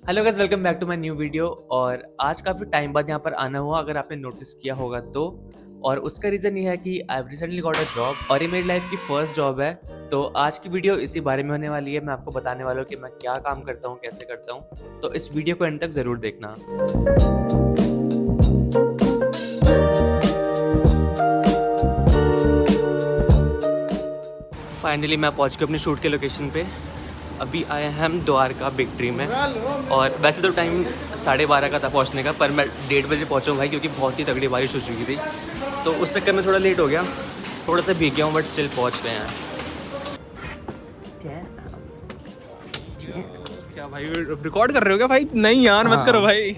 Hello guys, welcome back to my new video. और आज काफ़ी टाइम बाद यहाँ पर आना हुआ, अगर आपने नोटिस किया होगा तो। और उसका रीज़न ये है कि I have recently got a job और ये मेरी लाइफ की फर्स्ट जॉब है। तो आज की वीडियो इसी बारे में होने वाली है। मैं आपको बताने वाला हूँ कि मैं क्या काम करता हूँ, कैसे करता हूँ। तो इस वीडियो को एंड तक ज़रूर देखना। फाइनली मैं पहुँच गया अपनी शूट के लोकेशन पे। अभी आए हैं हम द्वारका बिग ट्री में। और वैसे तो टाइम 12:30 का था पहुंचने का, पर मैं 1:30 बजे पहुंचा हूँ भाई, क्योंकि बहुत ही तगड़ी बारिश हो चुकी थी। तो उस चक्कर में थोड़ा लेट हो गया, थोड़ा सा भीग गया हूँ, बट स्टिल पहुंच गए हैं। क्या भाई रिकॉर्ड कर रहे हो क्या भाई? नहीं यार मत करो भाई।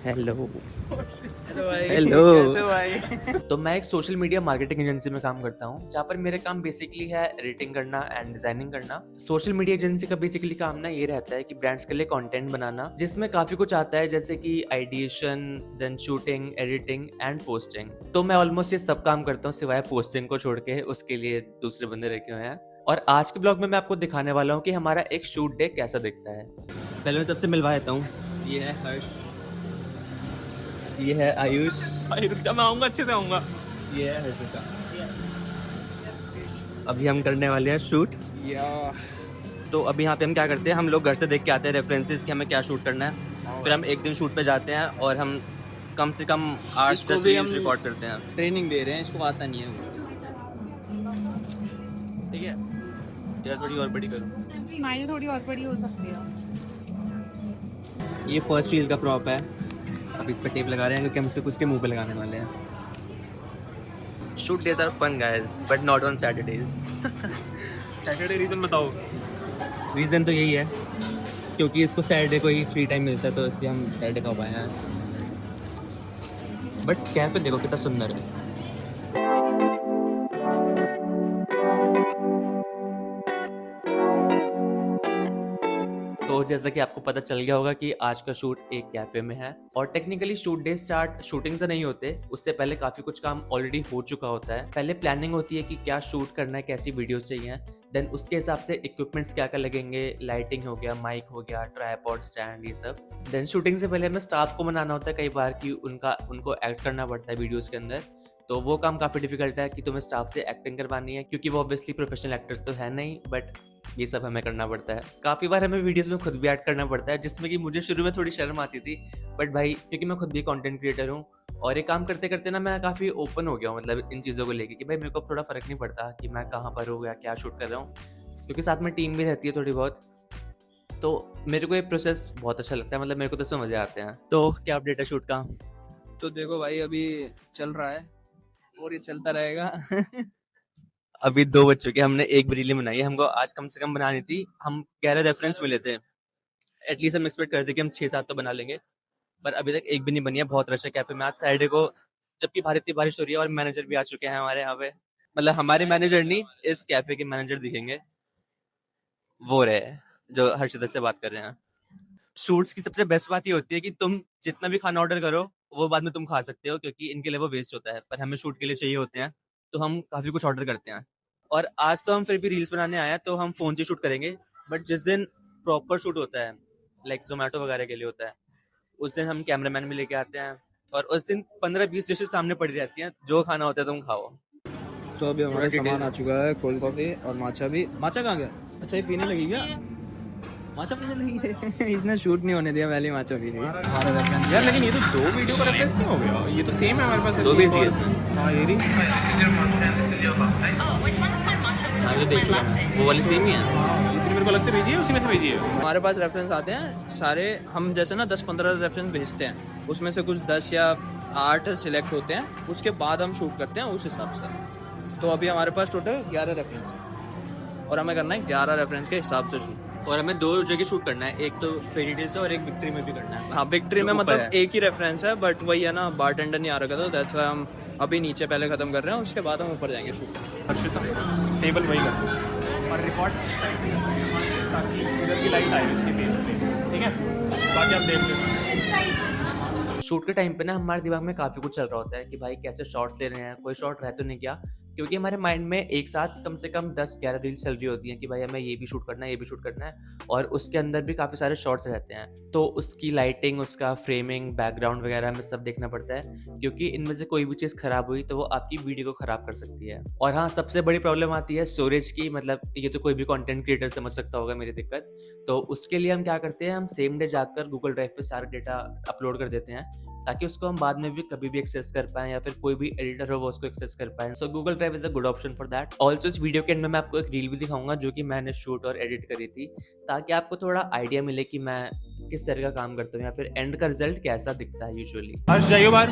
हेलो भाई हेलो कैसे हो भाई? तो मैं एक सोशल मीडिया मार्केटिंग एजेंसी में काम करता हूँ, जहाँ पर मेरा काम बेसिकली है एडिटिंग करना एंड डिजाइनिंग करना। सोशल मीडिया एजेंसी का बेसिकली काम ना ये रहता है कि ब्रांड्स के लिए कंटेंट बनाना, जिसमें काफी कुछ आता है, जैसे कि ideation, then shooting, editing and posting. तो मैं ऑलमोस्ट ये सब काम करता हूँ, सिवाय पोस्टिंग को छोड़ के। उसके लिए दूसरे बंदे रखे हुए हैं। और आज के ब्लॉग में मैं आपको दिखाने वाला हूँ कि हमारा एक शूट डे कैसा दिखता है। पहले मैं सबसे मिलवा देता हूँ। ये है हर्ष, ये है आयुष, भाई रुक जा, मैं आऊंगा, अच्छे से आऊंगा। ये है हर्षिता। अभी हम करने वाले हैं शूट। या तो अभी यहाँ पे हम क्या करते हैं, हम लोग घर से देख के आते हैं रेफरेंसेस कि हमें क्या शूट करना है। फिर हम एक दिन शूट पे जाते हैं और हम कम से कम 8-10 रील्स रिकॉर्ड करते हैं। ट्रेनिंग दे रहे हैं, इसको आता नहीं है। ठीक है, यार थोड़ी और बड़ी करूँ। स्माइल थोड़ी और बड़ी हो सकती है। ये फर्स्ट रील का प्रॉप है। अब इस पर टेप लगा रहे हैं क्योंकि हम इससे कुछ के मुंह पे लगाने वाले हैं। Shoot days are fun guys, but not on Saturdays. Saturday reason बताओ। रीज़न तो यही है क्योंकि इसको सैटरडे को ही फ्री टाइम मिलता है, तो इसलिए हम सैटरडे को पाए हैं। बट कैफे देखो कितना सुंदर है। तो जैसा कि आपको पता चल गया होगा कि आज का शूट एक कैफे में है। और technically shoot day start shooting से नहीं होते, उससे पहले काफी कुछ काम ऑलरेडी हो चुका होता है। पहले प्लानिंग होती है कि क्या शूट करना है, कैसी वीडियोस चाहिए, देन उसके हिसाब से इक्विपमेंट्स क्या क्या लगेंगे, लाइटिंग हो गया, माइक हो गया, ट्राइपॉड, स्टैंड, ये सब। देन शूटिंग से पहले हमें स्टाफ को मनाना होता है कई बार कि उनको एक्ट करना पड़ता है वीडियोस के अंदर। तो वो काम काफी डिफिकल्ट है कि तुम्हें स्टाफ से एक्टिंग करवानी है, क्योंकि वो ऑब्वियसली प्रोफेशनल एक्टर्स तो है नहीं, बट ये सब हमें करना पड़ता है। काफी बार हमें वीडियोस में खुद भी ऐड करना पड़ता है, जिसमें कि मुझे शुरू में थोड़ी शर्म आती थी, बट भाई क्योंकि मैं खुद भी कंटेंट क्रिएटर हूँ और ये काम करते करते ना मैं काफी ओपन हो गया हूँ, मतलब इन चीजों को लेके कि भाई मेरे को थोड़ा फर्क नहीं पड़ता कि मैं कहाँ पर हूँ या क्या शूट कर रहा हूँ, क्योंकि साथ में टीम भी रहती है थोड़ी बहुत। तो मेरे को ये प्रोसेस बहुत अच्छा लगता है, मतलब मेरे को तो इसमें मजे आते हैं। तो क्या अपडेट है शूट का? तो देखो भाई, अभी चल रहा है और ये चलता रहेगा। अभी 2 बज चुके, हमने एक भी रील बनाई है। हमको आज कम से कम बनानी थी, हम 11 रेफरेंस मिले थे। एटलीस्ट हम एक्सपेक्ट करते कि हम 6-7 तो बना लेंगे, पर अभी तक एक भी नहीं बनी है। बहुत रश है कैफे में आज सैटरडे को, जबकि भारी इतनी बारिश हो रही है। और मैनेजर भी आ चुके हैं हमारे यहाँ पे, मतलब हमारे मैनेजर नहीं, इस कैफे के मैनेजर दिखेंगे। वो रहे जो हर्षिता से बात कर रहे हैं। शूट्स की सबसे बेस्ट बात ये होती है कि तुम जितना भी खाना ऑर्डर करो वो बाद में तुम खा सकते हो, क्योंकि इनके लिए वो वेस्ट होता है, पर हमें शूट के लिए चाहिए होते हैं, तो हम काफी कुछ ऑर्डर करते हैं। और आज तो हम फिर भी रील्स बनाने आए हैं, तो हम फोन से शूट करेंगे। बट जिस दिन प्रॉपर शूट होता है, लाइक जोमेटो वगैरह के लिए होता है, उस दिन हम कैमरामैन भी लेके आते हैं। और उस दिन 15-20 डिशेज सामने पड़ी रहती हैं, जो खाना होता है तुम खाओ। तो अभी हमारा डिटेल सामान आ चुका है, कोल्ड कॉफी और माचा भी। माचा कहाँ गया? अच्छा, ये पीने लगी क्या? माचा पीने लगी है। इसने शूट नहीं होने दिया, पहले माचा पी रही है। हमारा रेफरेंस यार लेकिन ये तो दो वीडियो का रेफरेंस नहीं हो गया, ये तो सेम है हमारे पास। दो भी ऐसी एक चीज़। और- हाँ ये रही। हाँ, ये देख चुका हूँ। वो वाली सेम ही है। हाँ, ये तूने मेरे को अलग से भेजी है, उसी में से भेजी है। हमारे पास रेफरेंस आते हैं सारे। हम जैसे ना 10-15 रेफरेंस भेजते हैं, उसमें से कुछ 10 या 8 सिलेक्ट होते हैं, उसके बाद हम शूट करते हैं उस हिसाब से। तो अभी हमारे पास टोटल 11 रेफरेंस है और हमें करना है 11 रेफरेंस के हिसाब से शूट। और हमें 2 जगह शूट करना है, एक तो फेरी टेल से और एक विक्ट्री में भी करना है। हाँ, विक्ट्री में जो ऊपर मतलब है। एक ही रेफरेंस है, बट वही है ना, बारटेंडर नहीं आ रखा था, दैट्स व्हाई हम अभी नीचे पहले ख़त्म कर रहे हैं, उसके बाद हम ऊपर जाएंगे शूट। हर्षिता टेबल वही कर और रिकॉर्ड ताकि इधर की लाइट आए इसके पेज पे, ठीक है? बाकी आप देख लो। शूट के टाइम पे ना हमारे दिमाग में काफी कुछ चल रहा होता है कि भाई कैसे शॉट्स ले रहे हैं, कोई शॉट रह तो नहीं गया। क्योंकि हमारे माइंड में एक साथ कम से कम 10-11 रील्स चल रही होती हैं कि भाई हमें ये भी शूट करना है, ये भी शूट करना है, और उसके अंदर भी काफ़ी सारे शॉट्स रहते हैं। तो उसकी लाइटिंग, उसका फ्रेमिंग, बैकग्राउंड वगैरह हमें सब देखना पड़ता है, क्योंकि इनमें से कोई भी चीज़ खराब हुई तो वो आपकी वीडियो को खराब कर सकती है। और हाँ, सबसे बड़ी प्रॉब्लम आती है स्टोरेज की। मतलब ये तो कोई भी कंटेंट क्रिएटर समझ सकता होगा मेरी दिक्कत। तो उसके लिए हम क्या करते हैं, हम सेम डे जाकर गूगल ड्राइव पे सारा डेटा अपलोड कर देते हैं, ताकि उसको हम बाद में भी कभी भी एक्सेस कर पाएँ, या फिर कोई भी एडिटर हो वो उसको एक्सेस कर पाए। सो Google drive is a good option for that. Also इस वीडियो के एंड में मैं आपको एक रील भी दिखाऊंगा जो कि मैंने शूट और एडिट करी थी, ताकि आपको थोड़ा आइडिया मिले कि मैं किस तरह का काम करता हूँ, या फिर एंड का रिजल्ट कैसा दिखता है यूजुअली। हर्ष जाइयो बाहर।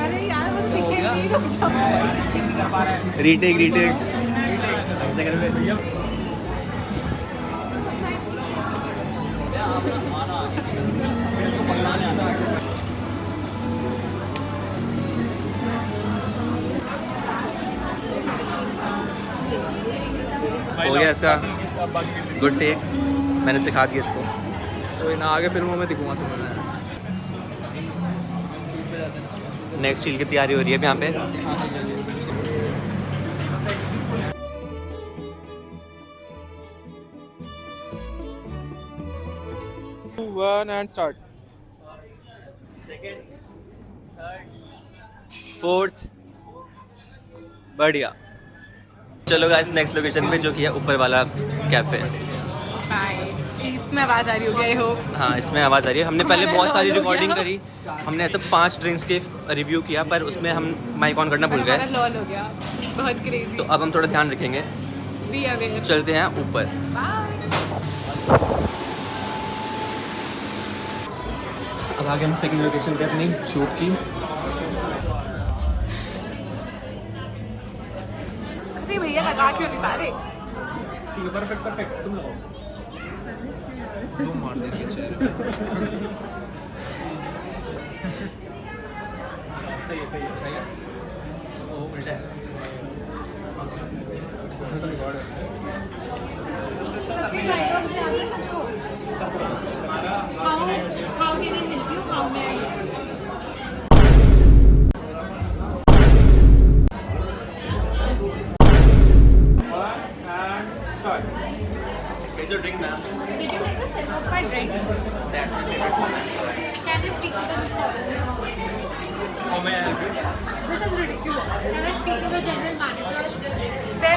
अरे यार बस दिखे नहीं, रुक जाओ। रीटेक हो गया इसका गुड टेक, मैंने सिखा दिया इसको। कोई ना, आगे फिल्मों में दिखूंगा तुम्हें। नेक्स्ट रील की तैयारी हो रही है अब यहाँ पे। One and start. Second, third, fourth, बढ़िया। चलो गाइस, नेक्स्ट लोकेशन पे जो कि है ऊपर वाला कैफे। इसमें आवाज आ रही होगी, आई होप। हाँ, इसमें आवाज़ आ रही है। हमने पहले बहुत सारी रिकॉर्डिंग करी, हमने ऐसे 5 ड्रिंक्स के रिव्यू किया, पर उसमें हम माइक ऑन करना भूल गए। लॉल हो गया, बहुत क्रेजी। तो अब हम थोड़ा ध्यान रखेंगे। Be aware. चलते हैं ऊपर। अब आगे हम सेकंड लोकेशन पे अपनी शूट की। अरे भैया लगा क्यों नहीं पा रहे? ठीक है, परफेक्ट परफेक्ट, तुम लगाओ। तुम मार दे पीछे। सही है सही है सही है। ओ उल्टा है। उसमें तो रिकॉर्ड है। How can I help you? How may I help you? Here's your drink, ma'am. Did you make the sip of my drink? That's my favorite one. Can I speak to the mixologist? How may I help you? This is ridiculous. Can I speak to the general manager? Sir,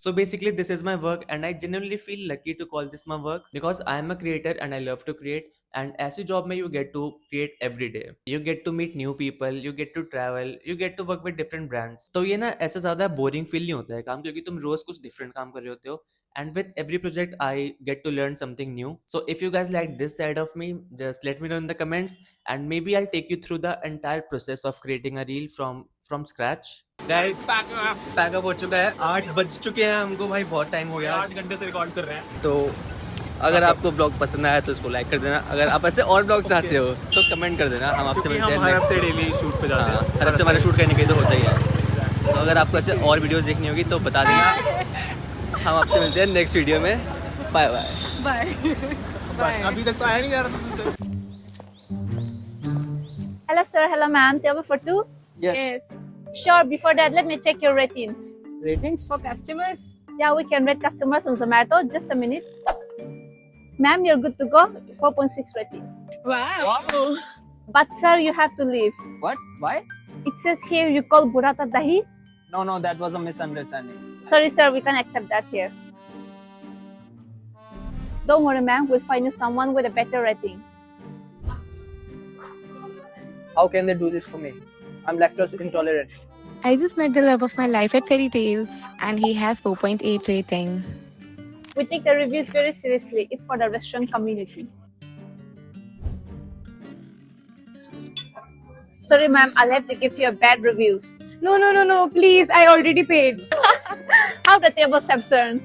So basically this is my work, and I genuinely feel lucky to call this my work, because I am a creator and I love to create. And ऐसी job में you get to create every day. You get to meet new people, you get to travel, you get to work with different brands. तो ये ना ऐसा ज़्यादा boring feel नहीं होता है काम, क्योंकि तुम रोज़ कुछ different काम कर रहे होते हो. And with every project I get to learn something new. So if you guys like this side of me, just let me know in the comments, and maybe I'll take you through the entire process of creating a reel from scratch. Guys, pack up हो चुका है, 8 बज चुके हैं हमको भाई, बहुत time हो गया। 8 घंटे से रिकॉर्ड कर रहे हैं। तो अगर आपको ब्लॉग पसंद आया तो इसको लाइक कर देना। अगर आप ऐसे और ब्लॉग चाहते हो तो कमेंट कर देना। हम आपसे मिलते हैं हर next- हफ्ते डेली शूट पे जाते हैं। हर हफ्ते हमारा शूट कहीं ना कहीं तो होता ही है। तो अगर आपको ऐसे और वीडियोस देखनी होगी तो बता देना। हम आपसे मिलते हैं नेक्स्ट वीडियो में। Bye bye. Bye. अभी तक तो आया नहीं जा रहा था तुमसे। Hello sir, hello ma'am. Table for 2? Yes. Sure, before that let me check your ratings. Ratings for customers? Yeah, we can rate customers on Zomato. Just a minute. Ma'am, you're good to go. 4.6 rating. Wow. But sir, you have to leave. What? Why? It says here you call burrata dahi. No, that was a misunderstanding. Sorry sir, we can't accept that here. Don't worry ma'am, we'll find you someone with a better rating. How can they do this for me? I'm lactose intolerant. I just met the love of my life at Fairy Tales, and he has 4.8 rating. We take the reviews very seriously. It's for the restaurant community. Sorry ma'am, I'll have to give you a bad reviews. No, please. I already paid. How the tables have turned.